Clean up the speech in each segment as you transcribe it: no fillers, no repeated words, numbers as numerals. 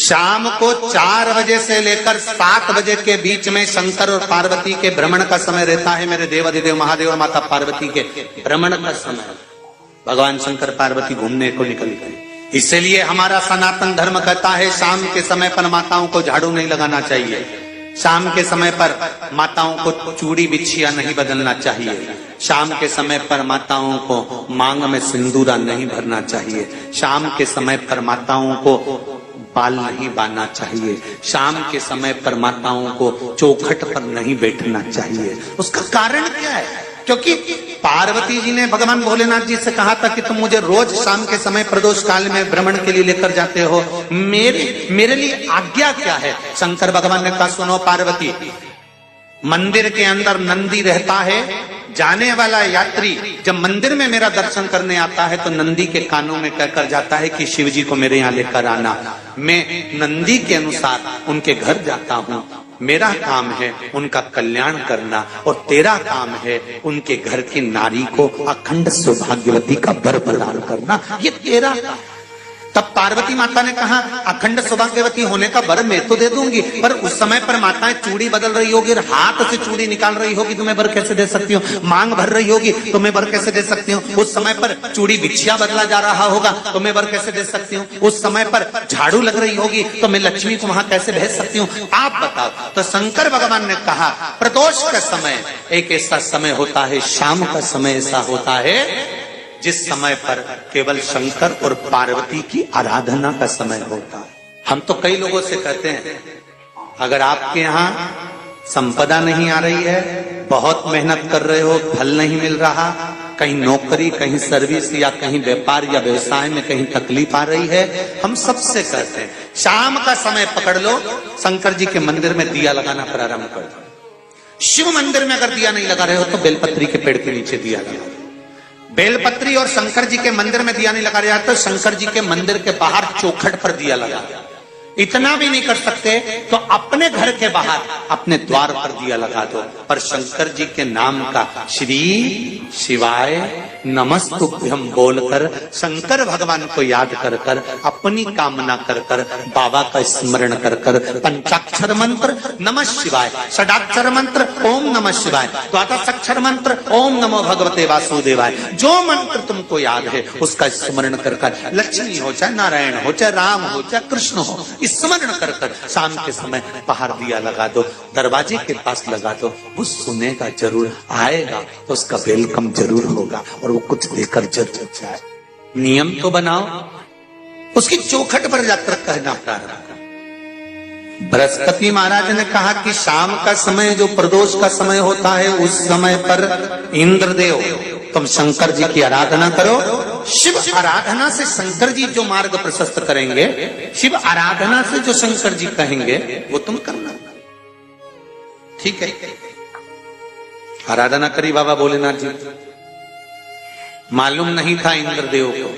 शाम को 4 बजे से लेकर 7 बजे के बीच में शंकर और पार्वती के भ्रमण का समय रहता है। मेरे देवाधिदेव महादेव और माता पार्वती के भ्रमण का समय, भगवान शंकर पार्वती घूमने को निकल गए। इसलिए हमारा सनातन धर्म कहता है शाम के समय पर माताओं को झाड़ू नहीं लगाना चाहिए, शाम के समय पर माताओं को चूड़ी बिछिया नहीं बदलना चाहिए, शाम के समय पर माताओं को मांग में सिंदूरा नहीं भरना चाहिए, शाम के समय पर माताओं को बाल नहीं बांधना चाहिए, शाम के समय पर माताओं को चौखट पर नहीं बैठना चाहिए। उसका कारण क्या है? क्योंकि पार्वती जी ने भगवान भोलेनाथ जी से कहा था कि तुम मुझे रोज शाम के समय प्रदोष काल में भ्रमण के लिए लेकर जाते हो, मेरे लिए आज्ञा क्या है? शंकर भगवान ने कहा सुनो पार्वती, मंदिर के अंदर नंदी रहता है, जाने वाला यात्री जब मंदिर में मेरा दर्शन करने आता है तो नंदी के कानों में कहकर जाता है कि शिव जी को मेरे यहाँ लेकर आना। मैं नंदी के अनुसार उनके घर जाता हूँ, मेरा काम है उनका कल्याण करना और तेरा काम है उनके घर की नारी को अखंड सौभाग्यवती का वर प्रदान करना, ये तेरा। तब पार्वती माता ने कहा अखंड सौभाग्यवती होने का वर मैं तो दे दूंगी, पर उस समय पर माताएं चूड़ी बदल रही होगी, हाथ से चूड़ी निकाल रही होगी तो मैं वर कैसे दे सकती हूँ? मांग भर रही होगी तो मैं वर कैसे दे सकती हूँ? उस समय पर चूड़ी बिछिया बदला जा रहा होगा तो मैं वर कैसे दे सकती हूँ? उस समय पर झाड़ू लग रही होगी तो मैं लक्ष्मी को वहां कैसे भेज सकती हूँ? आप बताओ। तो शंकर भगवान ने कहा प्रदोष का समय एक ऐसा समय होता है, शाम का समय ऐसा होता है जिस समय पर केवल शंकर और पार्वती की आराधना का समय होता है। हम तो कई लोगों से कहते हैं अगर आपके यहाँ संपदा नहीं आ रही है, बहुत मेहनत कर रहे हो, फल नहीं मिल रहा, कहीं नौकरी, कहीं सर्विस या कहीं व्यापार या व्यवसाय में कहीं तकलीफ आ रही है, हम सबसे कहते हैं शाम का समय पकड़ लो, शंकर जी के मंदिर में दिया लगाना प्रारंभ कर दो। शिव मंदिर में अगर दिया नहीं लगा रहे हो तो बेलपत्री के पेड़ के नीचे दिया लगा। बेलपत्री और शंकर जी के मंदिर में दिया नहीं लगा रहा तो शंकर जी के मंदिर के बाहर चौखट पर दिया लगा। इतना भी नहीं कर सकते तो अपने घर के बाहर अपने द्वार पर दिया लगा दो, पर शंकर जी के नाम का श्री शिवाय नमस्तुभ्यम बोलकर शंकर भगवान को याद कर कर अपनी कामना कर कर बाबा का स्मरण कर कर पंचाक्षर मंत्र नमः शिवाय, षडाक्षर मंत्र ओम नमः शिवाय, द्वादशाक्षर मंत्र ओम नमो भगवते वासुदेवाय, जो मंत्र तुमको याद है उसका स्मरण कर कर लक्ष्मी हो चाहे नारायण हो चाहे राम हो चाहे कृष्ण हो, स्मरण कर कर शाम के समय बाहर दिया लगा दो, दरवाजे के पास लगा दो। वो सुनेगा जरूर, आएगा तो उसका वेलकम जरूर होगा और वो कुछ देकर जरूर जाए। नियम तो बनाओ, उसकी चौखट पर जाकर कहना प्रारंभ कर। बृहस्पति महाराज ने कहा कि शाम का समय जो प्रदोष का समय होता है उस समय पर इंद्रदेव तुम शंकर जी की आराधना करो। शिव आराधना से शंकर जी जो मार्ग प्रशस्त करेंगे, शिव आराधना से जो शंकर जी कहेंगे वो तुम करना। ठीक है, आराधना करी बाबा भोलेनाथ जी। मालूम नहीं था इंद्रदेव को,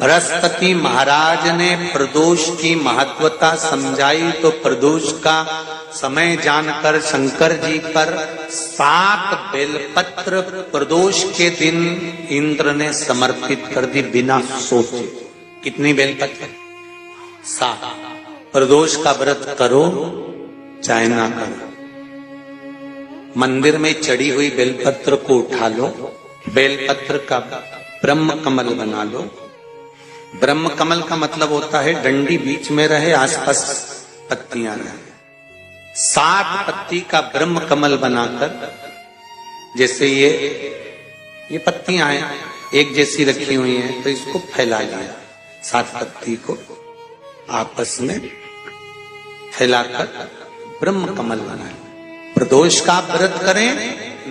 बृहस्पति महाराज ने प्रदोष की महत्वता समझाई तो प्रदोष का समय जानकर शंकर जी पर 7 बेलपत्र प्रदोष के दिन इंद्र ने समर्पित कर दी बिना सोचे। कितनी बेलपत्र? 7। प्रदोष का व्रत करो चाहे ना करो, मंदिर में चढ़ी हुई बेलपत्र को उठा लो, बेलपत्र का ब्रह्म कमल बना लो। ब्रह्म कमल का मतलब होता है डंडी बीच में रहे, आसपास पत्तियां रहे। 7 पत्ती का ब्रह्म कमल बनाकर, जैसे ये पत्तियां हैं एक जैसी रखी हुई हैं तो इसको फैला लिया, 7 पत्ती को आपस में फैलाकर ब्रह्म कमल बनाए। प्रदोष का व्रत करें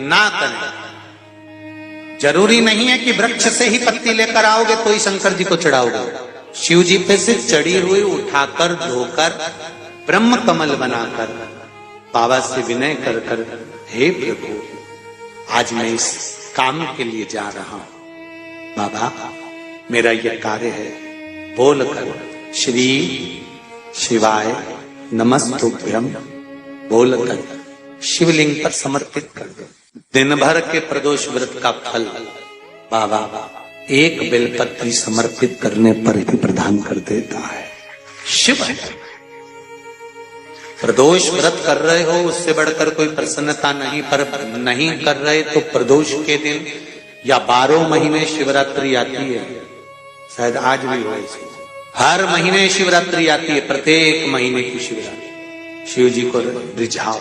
ना करें, जरूरी नहीं है कि वृक्ष से ही पत्ती लेकर आओगे तो ही शंकर जी को चढ़ाओगे। शिव जी पे से चढ़ी हुई उठाकर धोकर ब्रह्म कमल बनाकर बाबा से विनय कर कर, हे प्रभु आज मैं इस काम के लिए जा रहा हूं, बाबा मेरा यह कार्य है, बोलकर श्री शिवाय नमस्तुभ्यम बोलकर शिवलिंग पर समर्पित कर दो। दिन भर के प्रदोष व्रत का फल बाबा एक बेलपत्री समर्पित करने पर ही प्रदान कर देता है। शिव है। प्रदोष व्रत कर रहे हो उससे बढ़कर कोई प्रसन्नता नहीं, पर नहीं कर रहे तो प्रदोष के दिन या 12 महीने शिवरात्रि आती है, शायद आज भी हो ऐसी, हर महीने शिवरात्रि आती है, प्रत्येक महीने की शिवरात्रि। शिव जी को रिझाओ।